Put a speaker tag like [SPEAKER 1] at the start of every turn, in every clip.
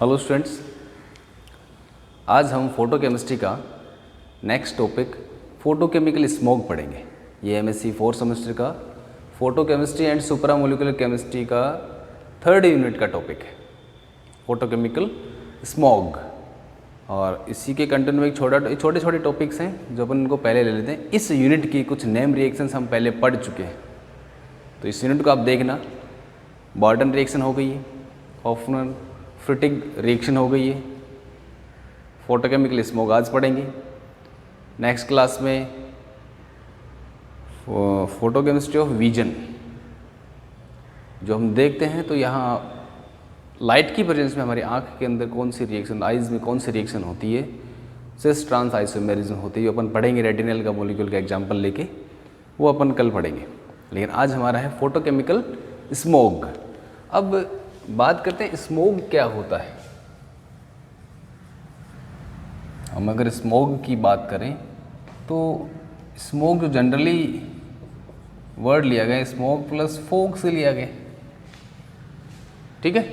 [SPEAKER 1] Hello students, आज हम photochemistry का नेक्स्ट टॉपिक फोटोकेमिकल स्मोक पढ़ेंगे। ये एमएससी 4 सेमेस्टर का फोटोकेमिस्ट्री एंड सुपरामोलिकुलर केमिस्ट्री का 3rd यूनिट का टॉपिक है, फोटोकेमिकल स्मोग। और इसी के कंटेंट में छोटे छोटे टॉपिक्स हैं जो अपन इनको पहले ले लेते हैं। इस यूनिट की कुछ नेम रिएक्शंस हम पहले पढ़ चुके हैं, तो इस यूनिट को आप देखना। बॉर्डन रिएक्शन हो गई है, हॉफमैन फ्रिटिग रिएक्शन हो गई है, फोटोकेमिकल स्मोक आज पढ़ेंगे। नेक्स्ट क्लास में फोटोकेमिस्ट्री ऑफ विजन जो हम देखते हैं, तो यहाँ लाइट की प्रेजेंस में हमारी आँख के अंदर कौन सी रिएक्शन, आइज़ में कौन सी रिएक्शन होती है, सिस ट्रांस आइसोमेरिज्म होती है, अपन पढ़ेंगे। रेटिनल का मॉलिक्यूल का एग्जाम्पल लेके वो अपन कल पढ़ेंगे, लेकिन आज हमारा है फोटोकेमिकल स्मोग। अब बात करते हैं स्मोग क्या होता है। हम अगर स्मोग की बात करें तो स्मोग जो जनरली वर्ड लिया गया, स्मोग प्लस फोग से लिया गया, ठीक है।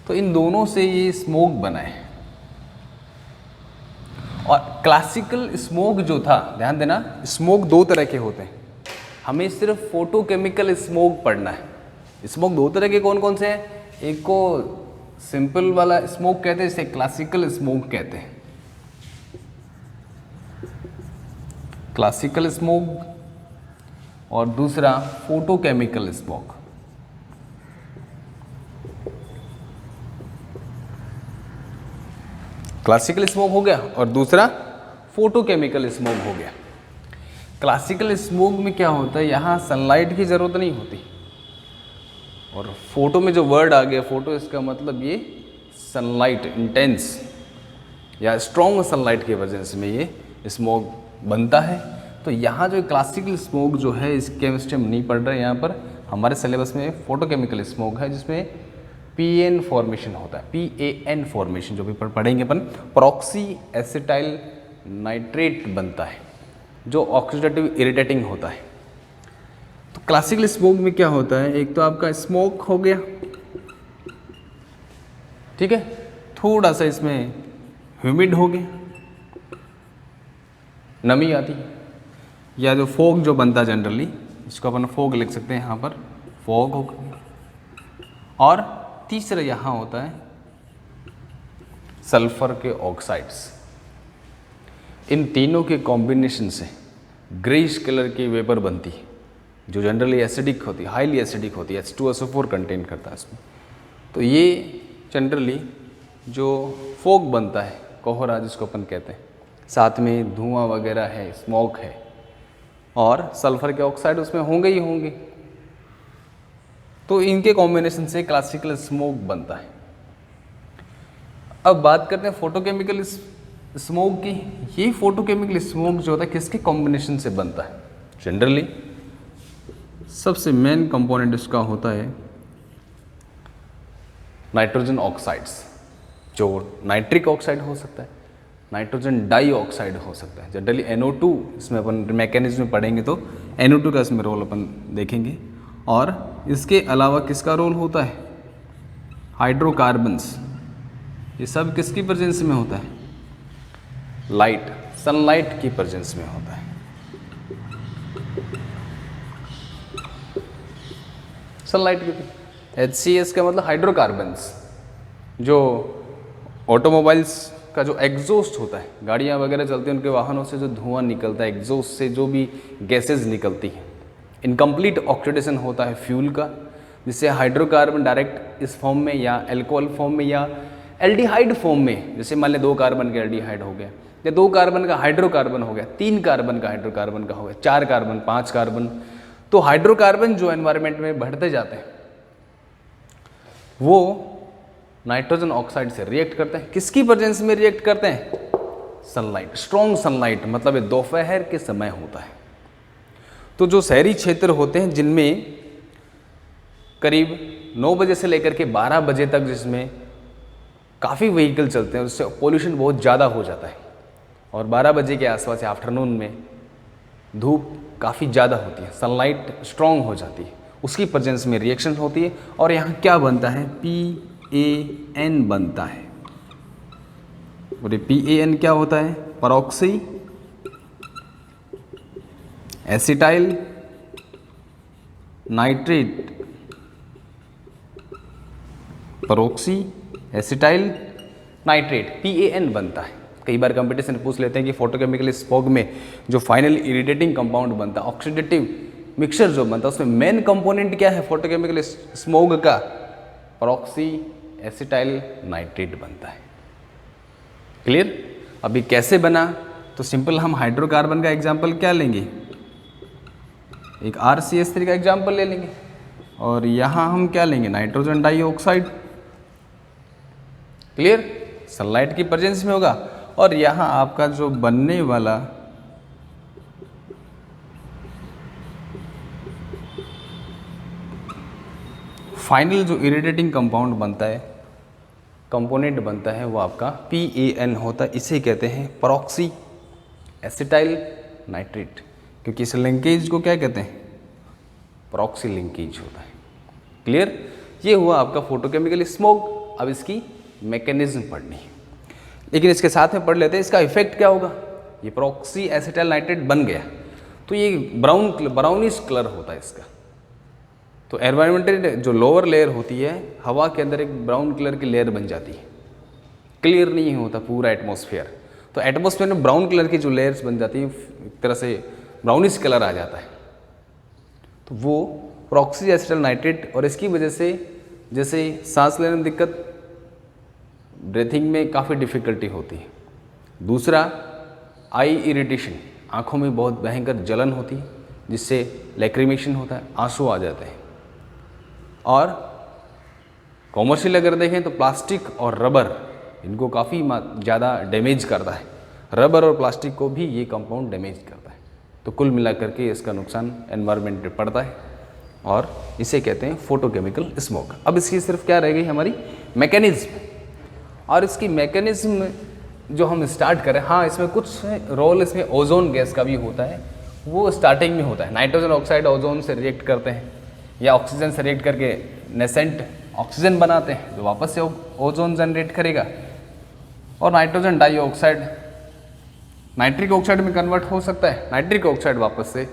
[SPEAKER 1] तो इन दोनों से ये स्मोग बना है। और क्लासिकल स्मोग जो था, ध्यान देना, स्मोग दो तरह के होते हैं। हमें सिर्फ फोटोकेमिकल स्मोग पढ़ना है। स्मोक दो तरह के कौन कौन से हैं? एक को सिंपल वाला स्मोक कहते हैं, जिसे क्लासिकल स्मोक कहते हैं, क्लासिकल स्मोक। और दूसरा फोटोकेमिकल स्मोक। क्लासिकल स्मोक हो गया और दूसरा फोटोकेमिकल स्मोक हो गया। क्लासिकल स्मोक में क्या होता है, यहाँ सनलाइट की ज़रूरत नहीं होती। और फोटो में जो वर्ड आ गया, फोटो, इसका मतलब ये सनलाइट, इंटेंस या स्ट्रॉन्ग सनलाइट की वजह से में ये स्मोक बनता है। तो यहाँ जो क्लासिकल स्मोक जो है, इस केमिस्ट्री में नहीं पढ़ रहे। यहाँ पर हमारे सिलेबस में फोटोकेमिकल स्मोक है, जिसमें PAN फॉर्मेशन होता है, PAN फॉर्मेशन जो भी पढ़ेंगे अपन, प्रॉक्सी एसिटाइल नाइट्रेट बनता है, जो ऑक्सीडेटिव इरिटेटिंग होता है। तो क्लासिकल स्मोक में क्या होता है, एक तो आपका स्मोक हो गया, ठीक है, थोड़ा सा इसमें ह्यूमिड हो गया, नमी आती है, या जो फॉग जो बनता है जनरली, इसको अपन फॉग लिख सकते हैं यहाँ पर, फॉग हो गया। और तीसरा यहाँ होता है सल्फर के ऑक्साइड्स। इन तीनों के कॉम्बिनेशन से ग्रेइश कलर की वेपर बनती है, जो जनरली एसिडिक होती है, हाईली एसिडिक होती है, H2SO4 कंटेन करता है इसमें। तो ये जनरली जो फॉग बनता है, कोहरा जिसको अपन कहते हैं, साथ में धुआं वगैरह है, स्मोक है, और सल्फर के ऑक्साइड उसमें होंगे ही होंगे। तो इनके कॉम्बिनेशन से क्लासिकल स्मोक बनता है। अब बात करते हैं फोटोकेमिकल स्मोक की। ये फोटोकेमिकल स्मोक जो होता है, किसके कॉम्बिनेशन से बनता है? जनरली सबसे मेन कंपोनेंट इसका होता है नाइट्रोजन ऑक्साइड्स, जो नाइट्रिक ऑक्साइड हो सकता है, नाइट्रोजन डाइऑक्साइड हो सकता है, जनरली NO2। इसमें अपन मैकेनिज्म में पढ़ेंगे तो NO2 का इसमें रोल अपन देखेंगे। और इसके अलावा किसका रोल होता है? हाइड्रोकार्बन्स। ये सब किसकी प्रेजेंस में होता है? लाइट, सनलाइट की प्रेजेंस में होता है। सनलाइट की, HCS का मतलब हाइड्रोकार्बन्स। जो ऑटोमोबाइल्स का जो एग्जॉस्ट होता है, गाड़ियाँ वगैरह चलती हैं, उनके वाहनों से जो धुआं निकलता है, एग्जॉस्ट से जो भी गैसेज निकलती हैं, इनकम्प्लीट ऑक्सीडेशन होता है फ्यूल का, जिससे हाइड्रोकार्बन डायरेक्ट इस फॉर्म में या एल्कोहल फॉर्म में या एल्डिहाइड फॉर्म में, जैसे मान लें 2 कार्बन का एल्डिहाइड हो गया, या 2 कार्बन का हाइड्रोकार्बन हो गया, 3 कार्बन का हाइड्रोकार्बन का हो गया, 4 कार्बन, 5 कार्बन। तो हाइड्रोकार्बन जो एनवायरनमेंट में बढ़ते जाते हैं, वो नाइट्रोजन ऑक्साइड से रिएक्ट करते हैं। किसकी प्रेजेंस में रिएक्ट करते हैं? सनलाइट, स्ट्रॉन्ग सनलाइट, मतलब ये दोपहर के समय होता है। तो जो शहरी क्षेत्र होते हैं, जिनमें करीब 9 बजे से लेकर के 12 बजे तक, जिसमें काफ़ी व्हीकल चलते हैं, उससे पोल्यूशन बहुत ज़्यादा हो जाता है। और 12 बजे के आसपास आफ्टरनून में धूप काफ़ी ज़्यादा होती है, सनलाइट स्ट्रॉन्ग हो जाती है, उसकी प्रेजेंस में रिएक्शन होती है। और यहाँ क्या बनता है? PAN बनता है। और ये PAN क्या होता है? परऑक्सी acetyl nitrate, परऑक्सी acetyl nitrate PAN बनता है। कई बार कंपटीशन पूछ लेते हैं कि फोटोकेमिकल स्मोग में जो फाइनल इरिटेटिंग कंपाउंड बनता है, ऑक्सीडेटिव मिक्सचर जो बनता है, उसमें मेन कंपोनेंट क्या है फोटोकेमिकल स्मोग का? परऑक्सी एसिटाइल नाइट्रेट बनता है। क्लियर? अभी कैसे बना? तो सिंपल हम हाइड्रोकार्बन का एग्जाम्पल क्या लेंगे? एक RCH3 का एग्जाम्पल ले लेंगे और यहाँ हम क्या लेंगे? Nitrogen dioxide. क्लियर? सनलाइट की प्रेजेंस में होगा और यहाँ आपका जो बनने वाला फाइनल जो इरिटेटिंग कंपाउंड बनता है, कंपोनेंट बनता है, वो आपका PAN होता है। इसे कहते हैं परऑक्सी एसिटाइल नाइट्रेट, क्योंकि इस लिंकेज को क्या कहते हैं? परऑक्सी लिंकेज होता है। क्लियर? ये हुआ आपका फोटोकेमिकल स्मोक। अब इसकी मैकेनिज्म पढ़नी है, लेकिन इसके साथ में पढ़ लेते हैं इसका इफेक्ट क्या होगा। ये परऑक्सी एसिटाइल नाइट्रेट बन गया तो ये ब्राउनिश कलर होता है इसका। तो एनवायरमेंटल जो लोअर लेयर होती है, हवा के अंदर एक ब्राउन कलर की लेयर बन जाती है, क्लियर नहीं होता पूरा एटमॉस्फेयर। तो एटमॉस्फेयर में ब्राउन कलर की जो लेयर्स बन जाती हैं, एक तरह से ब्राउनिश कलर आ जाता है, तो वो परऑक्सी एसिटाइल नाइट्रेट। और इसकी वजह से जैसे सांस लेने में दिक्कत, ब्रीथिंग में काफ़ी डिफ़िकल्टी होती है। दूसरा, आई इरिटेशन, आँखों में बहुत भयंकर जलन होती है जिससे लैक्रिमेशन होता है, आंसू आ जाते हैं। और कॉमर्शियल अगर देखें तो प्लास्टिक और रबर, इनको काफ़ी ज़्यादा डैमेज करता है। रबर और प्लास्टिक को भी ये कंपाउंड डैमेज करता है। तो कुल मिलाकर के इसका नुकसान एनवायरनमेंट पे पड़ता है और इसे कहते हैं फोटोकेमिकल स्मोक। अब इसकी सिर्फ क्या रह गई हमारी? मैकेनिज्म। और इसकी मैकेनिज्म जो हम स्टार्ट करें, हाँ इसमें कुछ रोल इसमें ओजोन गैस का भी होता है, वो स्टार्टिंग में होता है। नाइट्रोजन ऑक्साइड ओजोन से रिएक्ट करते हैं या ऑक्सीजन से रिएक्ट करके नेसेंट ऑक्सीजन बनाते हैं जो वापस से ओजोन जनरेट करेगा। और नाइट्रोजन डाइऑक्साइड नाइट्रिक ऑक्साइड में कन्वर्ट हो सकता है, नाइट्रिक ऑक्साइड वापस से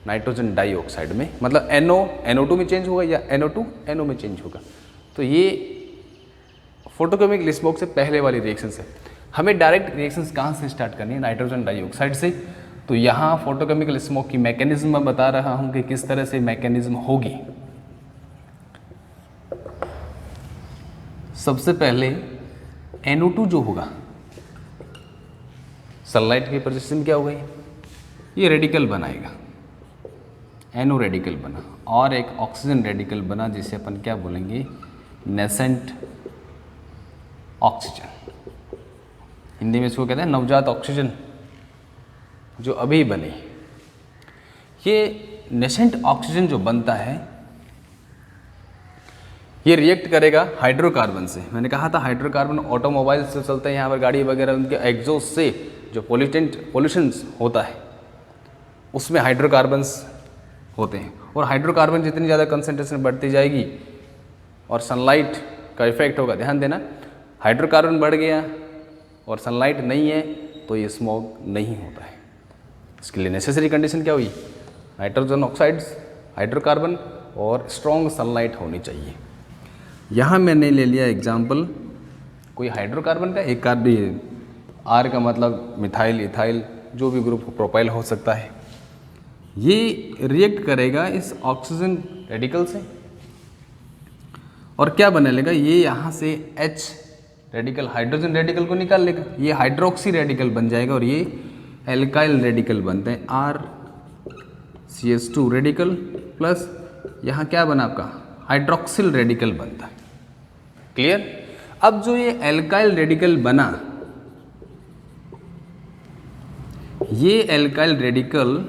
[SPEAKER 1] नाइट्रोजन डाइऑक्साइड में, मतलब NO2 में चेंज होगा या NO2 NO में चेंज होगा। तो ये फोटोकेमिकल स्मोक से पहले वाली रिएक्शन है। हमें डायरेक्ट रिएक्शंस कहाँ से स्टार्ट करनी है? नाइट्रोजन डाइऑक्साइड से। तो यहाँ फोटोकेमिकल स्मोक की मैकेनिज्म मैं बता रहा हूँ कि किस तरह से मैकेनिज्म होगी। सबसे पहले NO2 जो होगा, सनलाइट की प्रेजेंस में क्या होगा? ये रेडिकल बनाएगा, NO रेडिकल बना, और एक ऑक्सीजन रेडिकल बना जिसे अपन क्या बोलेंगे? Nascent oxygen. हिंदी में इसको कहते हैं नवजात ऑक्सीजन, जो अभी बने। ये नेसेंट ऑक्सीजन जो बनता है, ये रिएक्ट करेगा हाइड्रोकार्बन से। मैंने कहा था हाइड्रोकार्बन ऑटोमोबाइल से चलते हैं, यहाँ पर गाड़ी वगैरह, उनके एग्जॉस्ट से जो पोल्यूशंस होता है उसमें हाइड्रोकार्बन्स होते हैं। और हाइड्रोकार्बन जितनी ज़्यादा कंसंट्रेशन बढ़ती जाएगी और सनलाइट का इफेक्ट होगा, ध्यान देना, हाइड्रोकार्बन बढ़ गया और सनलाइट नहीं है तो ये स्मोक नहीं होता है। इसके लिए नेसेसरी कंडीशन क्या हुई? नाइट्रोजन ऑक्साइड्स, हाइड्रोकार्बन और स्ट्रॉन्ग सनलाइट होनी चाहिए। यहाँ मैंने ले लिया एग्जाम्पल कोई हाइड्रोकार्बन का, एक कार्बन, आर का मतलब मिथाइल, इथाइल, जो भी ग्रुप प्रोपाइल हो सकता है। ये रिएक्ट करेगा इस ऑक्सीजन रेडिकल से और क्या बना लेगा? ये यहाँ से H रेडिकल, हाइड्रोजन रेडिकल को निकाल लेगा, ये हाइड्रोक्सी रेडिकल बन जाएगा और ये एल्काइल रेडिकल बनते हैं, RCH2 रेडिकल प्लस यहाँ क्या बना आपका? हाइड्रोक्सिल रेडिकल बनता है। क्लियर? अब जो ये एल्काइल रेडिकल बना, ये alkyl radical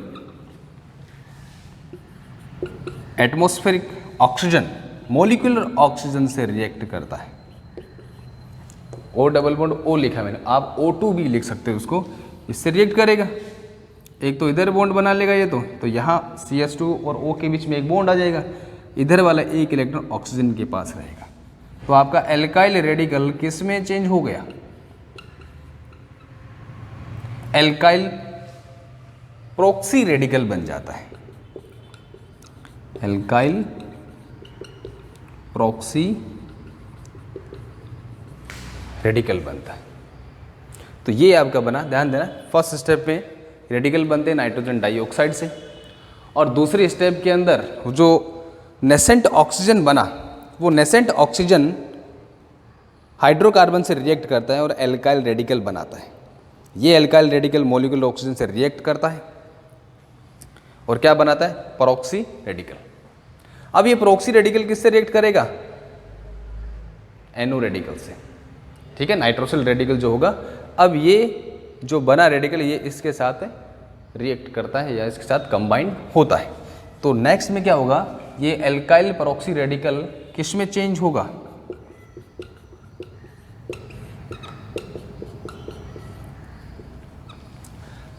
[SPEAKER 1] atmospheric oxygen, molecular oxygen से रिएक्ट करता है। O डबल बॉन्ड O लिखा मैंने, आप O2 भी लिख सकते हो उसको, इससे रिएक्ट करेगा। एक तो इधर बॉन्ड बना लेगा ये, तो यहाँ CH2 और O के बीच में एक बॉन्ड आ जाएगा, इधर वाला एक इलेक्ट्रॉन ऑक्सीजन के पास रहेगा। तो आपका एल्काइल रेडिकल किस में चेंज हो गया? एल्काइल प्रॉक्सी रेडिकल बन जाता है। एल्काइल प्रॉक्सी रेडिकल बनता है। तो ये आपका बना, ध्यान देना, फर्स्ट स्टेप में रेडिकल बनते हैं नाइट्रोजन डाइऑक्साइड से, और दूसरी स्टेप के अंदर जो नेसेंट ऑक्सीजन बना, वो नेसेंट ऑक्सीजन हाइड्रोकार्बन से रिएक्ट करता है और एल्काइल रेडिकल बनाता है। ये एल्काइल रेडिकल मॉलिक्यूलर ऑक्सीजन से रिएक्ट करता है और क्या बनाता है? परऑक्सी रेडिकल। अब ये परऑक्सी रेडिकल किससे रिएक्ट करेगा? NO रेडिकल से, ठीक है, नाइट्रोसिल रेडिकल जो होगा। अब ये जो बना रेडिकल ये इसके साथ रिएक्ट करता है या इसके साथ कंबाइन होता है। तो नेक्स्ट में क्या होगा? ये एल्काइल परऑक्सी रेडिकल किस में चेंज होगा?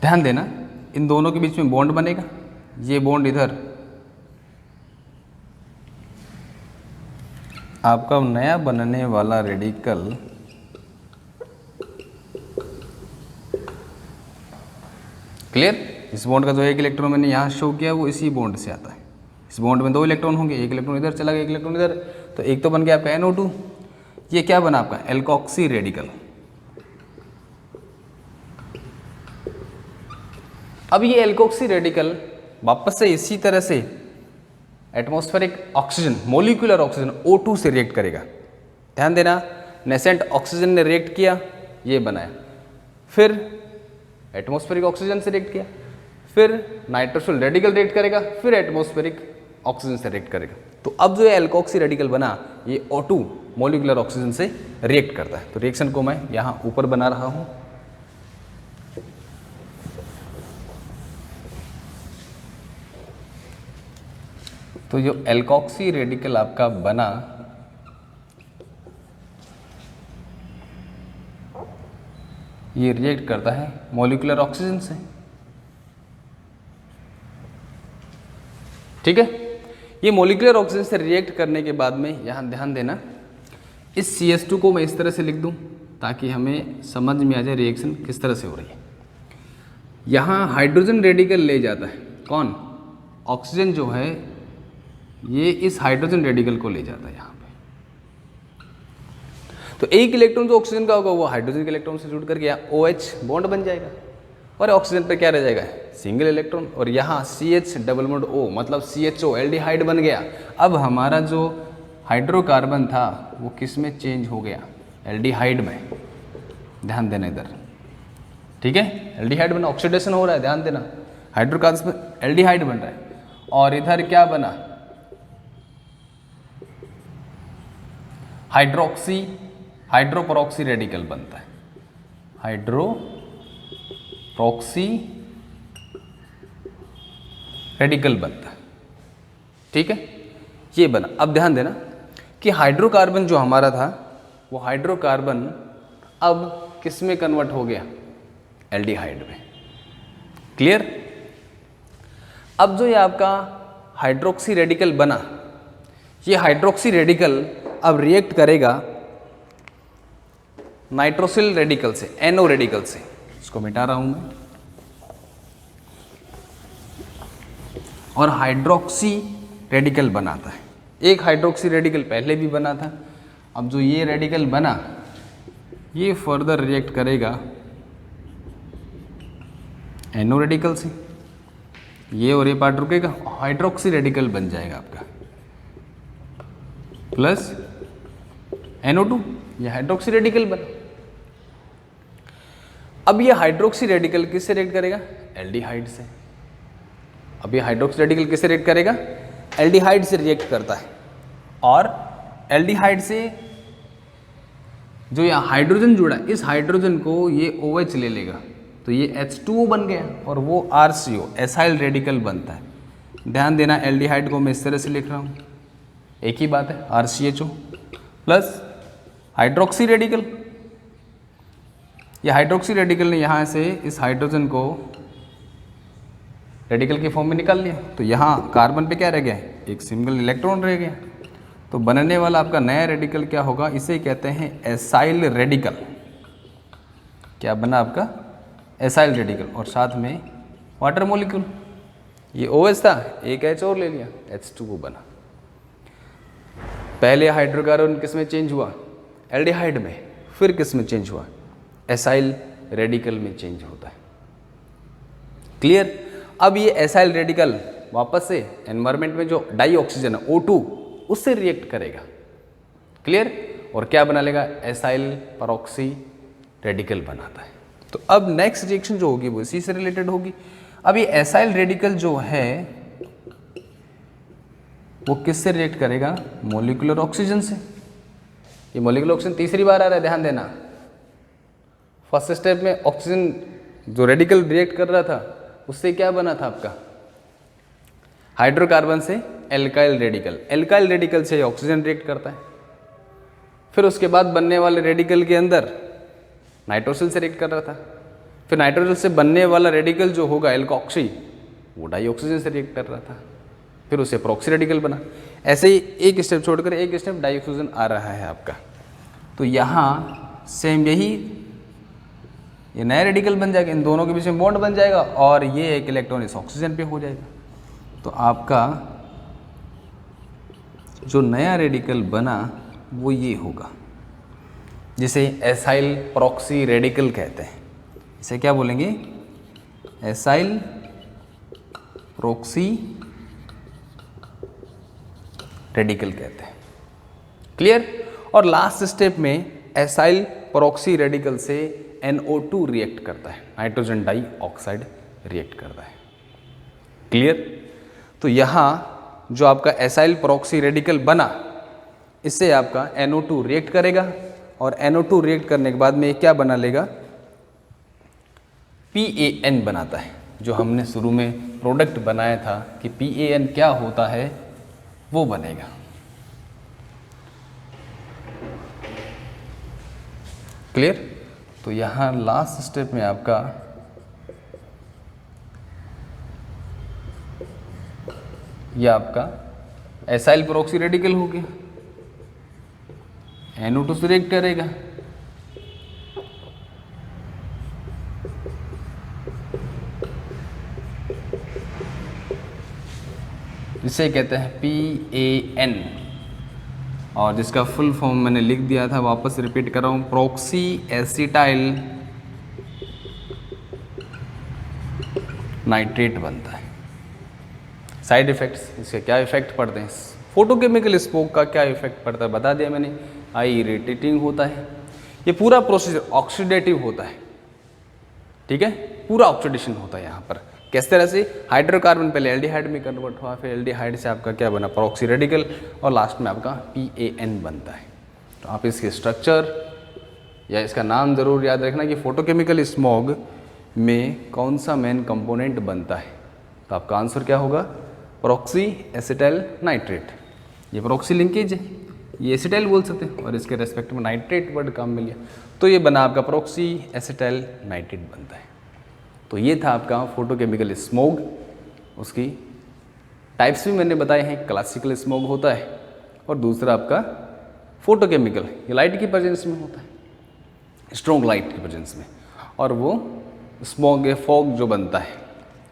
[SPEAKER 1] ध्यान देना, इन दोनों के बीच में बॉन्ड बनेगा। ये बॉन्ड इधर आपका नया बनने वाला रेडिकल क्लियर? इस बॉन्ड का जो एक इलेक्ट्रॉन मैंने यहाँ शो किया वो इसी बॉन्ड से आता है। इस बॉन्ड में 2 इलेक्ट्रॉन होंगे, एक इलेक्ट्रॉन इधर चला गया, एक इलेक्ट्रॉन इधर, तो एक तो बन गया आपका NO2। ये क्या बना आपका? Alkoxy radical. अब ये एल्कोक्सी रेडिकल वापस से इसी तरह से atmospheric oxygen, molecular oxygen O2 से रिएक्ट करेगा। ध्यान देना, नेसेंट ऑक्सीजन ने रिएक्ट किया, ये बनाया, फिर एटमॉस्फेरिक ऑक्सीजन से रिएक्ट किया, फिर नाइट्रोसिल रेडिकल रिएक्ट करेगा, फिर एटमॉस्फेरिक ऑक्सीजन से रिएक्ट करेगा। तो अब जो एल्कोक्सी रेडिकल बना ये O2 मोलिकुलर ऑक्सीजन से रिएक्ट करता है। तो रिएक्शन को मैं यहाँ ऊपर बना रहा हूँ। तो जो एल्कोक्सी रेडिकल आपका बना ये रिएक्ट करता है मॉलिक्यूलर ऑक्सीजन से, ठीक है। ये मॉलिक्यूलर ऑक्सीजन से रिएक्ट करने के बाद में यहाँ ध्यान देना, इस CH2 को मैं इस तरह से लिख दूँ ताकि हमें समझ में आ जाए रिएक्शन किस तरह से हो रही है। यहाँ हाइड्रोजन रेडिकल ले जाता है कौन? ऑक्सीजन जो है ये इस हाइड्रोजन रेडिकल को ले जाता है यहाँ पे। तो एक इलेक्ट्रॉन जो ऑक्सीजन का होगा वो हाइड्रोजन के इलेक्ट्रॉन से जुड़ करके यहाँ OH बॉन्ड बन जाएगा और ऑक्सीजन पे क्या रह जाएगा? Single electron. और यहाँ CH डबल बॉन्ड O मतलब CHO एल्डिहाइड बन गया। अब हमारा जो हाइड्रोकार्बन था वो किस में चेंज हो गया? एल्डिहाइड में। ध्यान देना इधर, ठीक है, एल्डिहाइड बना, ऑक्सीडेशन हो रहा है, ध्यान देना, हाइड्रोकार्बन में एल्डिहाइड बन रहा है। और इधर क्या बना? हाइड्रोपरॉक्सी रेडिकल बनता है, हाइड्रोप्रॉक्सी रेडिकल बनता है, ठीक है, ये बना। अब ध्यान देना कि हाइड्रोकार्बन जो हमारा था वो हाइड्रोकार्बन अब किस में कन्वर्ट हो गया? एल्डिहाइड में। क्लियर? अब जो ये आपका हाइड्रोक्सी रेडिकल बना, ये हाइड्रोक्सी रेडिकल अब रिएक्ट करेगा नाइट्रोसिल रेडिकल से, NO रेडिकल से। इसको मिटा रहा हूं मैं। और हाइड्रोक्सी रेडिकल बनाता है। एक हाइड्रोक्सी रेडिकल पहले भी बना था। अब जो ये रेडिकल बना ये फर्दर रिएक्ट करेगा NO रेडिकल से, ये और ये पार्ट रुकेगा, हाइड्रोक्सी रेडिकल बन जाएगा आपका प्लस NO2, ये हाइड्रोक्सी रेडिकल बना। अब ये हाइड्रोक्सी रेडिकल किससे रिएक्ट करेगा? एल्डिहाइड से। अब ये हाइड्रोक्सी रेडिकल किससे रिएक्ट करेगा? एल्डिहाइड से रिएक्ट करता है। और एल्डिहाइड से जो यहाँ हाइड्रोजन जुड़ा है, इस हाइड्रोजन को ये OH ले लेगा, तो ये H2O बन गया और वो RCO एसाइल रेडिकल बनता है। ध्यान देना, एल्डिहाइड को मैं इस तरह से लिख रहा हूँ, एक ही बात है, RCHO प्लस हाइड्रोक्सी रेडिकल। ये हाइड्रोक्सी रेडिकल ने यहाँ से इस हाइड्रोजन को रेडिकल के फॉर्म में निकाल लिया, तो यहाँ कार्बन पे क्या रह गया? एक सिंगल इलेक्ट्रॉन रह गया। तो बनने वाला आपका नया रेडिकल क्या होगा, इसे कहते हैं एसाइल रेडिकल। क्या बना आपका, एसाइल रेडिकल, और साथ में वाटर मॉलिक्यूल। ये OH था, एक H और ले लिया, H2O बना। पहले हाइड्रोकार्बन किस में चेंज हुआ, एल्डिहाइड में, फिर किस में चेंज हुआ, एसाइल रेडिकल में चेंज होता है। क्लियर। अब ये एसाइल रेडिकल वापस से एनवायरमेंट में जो डाई ऑक्सीजन है O2 उससे रिएक्ट करेगा। क्लियर। और क्या बना लेगा, एसाइल परऑक्सी रेडिकल बनाता है। तो अब नेक्स्ट रिएक्शन जो होगी वो इसी से रिलेटेड होगी। अब ये एसाइल रेडिकल जो है वो किससे रिएक्ट करेगा, मॉलिक्यूलर ऑक्सीजन से। ये मॉलिक्यूलर ऑक्सीजन तीसरी बार आ रहा है, ध्यान देना। फर्स्ट स्टेप में ऑक्सीजन जो रेडिकल रिएक्ट कर रहा था उससे क्या बना था आपका, हाइड्रोकार्बन से एल्काइल रेडिकल। एल्काइल रेडिकल से ऑक्सीजन रिएक्ट करता है। फिर उसके बाद बनने वाले रेडिकल के अंदर नाइट्रोसिल से रिएक्ट कर रहा था। फिर नाइट्रोसिल से बनने वाला रेडिकल जो होगा एल्कोक्सी, वो डाई ऑक्सीजन से रिएक्ट कर रहा था। फिर उसे प्रॉक्सी रेडिकल बना। ऐसे ही एक स्टेप छोड़कर एक स्टेप डाई ऑक्सीजन आ रहा है आपका। तो यहाँ सेम यही, ये नया रेडिकल बन जाएगा, इन दोनों के बीच में बॉन्ड बन जाएगा और ये एक इलेक्ट्रॉन इस ऑक्सीजन पे हो जाएगा। तो आपका जो नया रेडिकल बना वो ये होगा, जिसे एसाइल प्रॉक्सी रेडिकल कहते हैं। इसे क्या बोलेंगे, एसाइल प्रॉक्सी रेडिकल कहते हैं। क्लियर। और लास्ट स्टेप में एसाइल प्रॉक्सी रेडिकल से NO2 रिएक्ट करता है, नाइट्रोजन डाई ऑक्साइड रिएक्ट करता है। क्लियर। तो यहाँ जो आपका एसाइल प्रॉक्सी रेडिकल बना, इससे आपका NO2 रिएक्ट करेगा और NO2 रिएक्ट करने के बाद में क्या बना लेगा, PAN बनाता है। जो हमने शुरू में प्रोडक्ट बनाया था कि PAN क्या होता है वो बनेगा। क्लियर। तो यहाँ लास्ट स्टेप में आपका ये आपका एसाइल प्रॉक्सी रेडिकल हो गया, NO2 से रिएक्ट करेगा, इसे कहते हैं PAN, और जिसका फुल फॉर्म मैंने लिख दिया था, वापस रिपीट कर रहा हूँ, प्रॉक्सी एसिटाइल नाइट्रेट बनता है। साइड इफेक्ट्स, इसके क्या इफेक्ट पड़ते हैं, फोटोकेमिकल स्मोक का क्या इफेक्ट पड़ता है बता दिया मैंने। आई इरिटेटिंग होता है, ये पूरा प्रोसीजर ऑक्सीडेटिव होता है। ठीक है, पूरा ऑक्सीडेशन होता है यहाँ पर। किस तरह से, हाइड्रोकार्बन पहले एल्डिहाइड में कन्वर्ट हुआ, फिर एल्डिहाइड से आपका क्या बना, प्रॉक्सी रेडिकल, और लास्ट में आपका PAN बनता है। तो आप इसके स्ट्रक्चर या इसका नाम ज़रूर याद रखना कि फोटोकेमिकल स्मॉग में कौन सा मेन कंपोनेंट बनता है। तो आपका आंसर क्या होगा, प्रॉक्सी एसिटाइल नाइट्रेट। ये प्रॉक्सी लिंकेज है, ये एसिटाइल बोल सकते हैं, और इसके रेस्पेक्ट में नाइट्रेट वर्ड काम मिल गया, तो ये बना आपका प्रॉक्सी एसिटाइल नाइट्रेट बनता है। तो ये था आपका फोटोकेमिकल स्मोग। उसकी टाइप्स भी मैंने बताए हैं, क्लासिकल स्मोग होता है और दूसरा आपका फोटोकेमिकल, ये लाइट की प्रेजेंस में होता है, स्ट्रॉन्ग लाइट की प्रेजेंस में। और वो स्मोग या फॉग जो बनता है,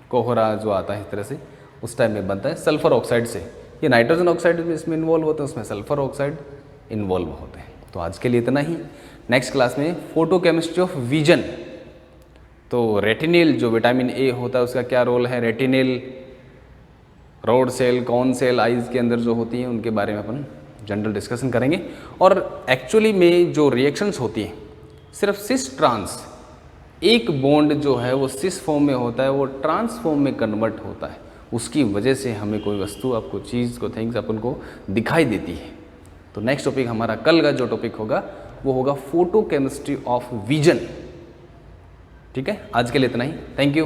[SPEAKER 1] कोहरा जो आता है इस तरह से, उस टाइम में बनता है सल्फर ऑक्साइड से। ये नाइट्रोजन ऑक्साइड भी इसमें इन्वॉल्व होते हैं, उसमें सल्फर ऑक्साइड इन्वॉल्व होते हैं। तो आज के लिए इतना ही। नेक्स्ट क्लास में फोटोकेमिस्ट्री ऑफ विजन, तो रेटिनिल जो विटामिन ए होता है उसका क्या रोल है, retinal, rod cell, cone cell eyes के अंदर जो होती हैं उनके बारे में अपन जनरल डिस्कशन करेंगे। और एक्चुअली में जो रिएक्शंस होती हैं, सिर्फ सिस ट्रांस, एक बॉन्ड जो है वो सिस फॉर्म में होता है, वो ट्रांस फॉर्म में कन्वर्ट होता है। उसकी वजह से हमें कोई वस्तु, आपको चीज़ को, थिंग्स अपन को दिखाई देती है। तो नेक्स्ट टॉपिक हमारा कल का जो टॉपिक होगा वो होगा फोटोकेमिस्ट्री ऑफ विजन। ठीक है, आज के लिए इतना ही। Thank you.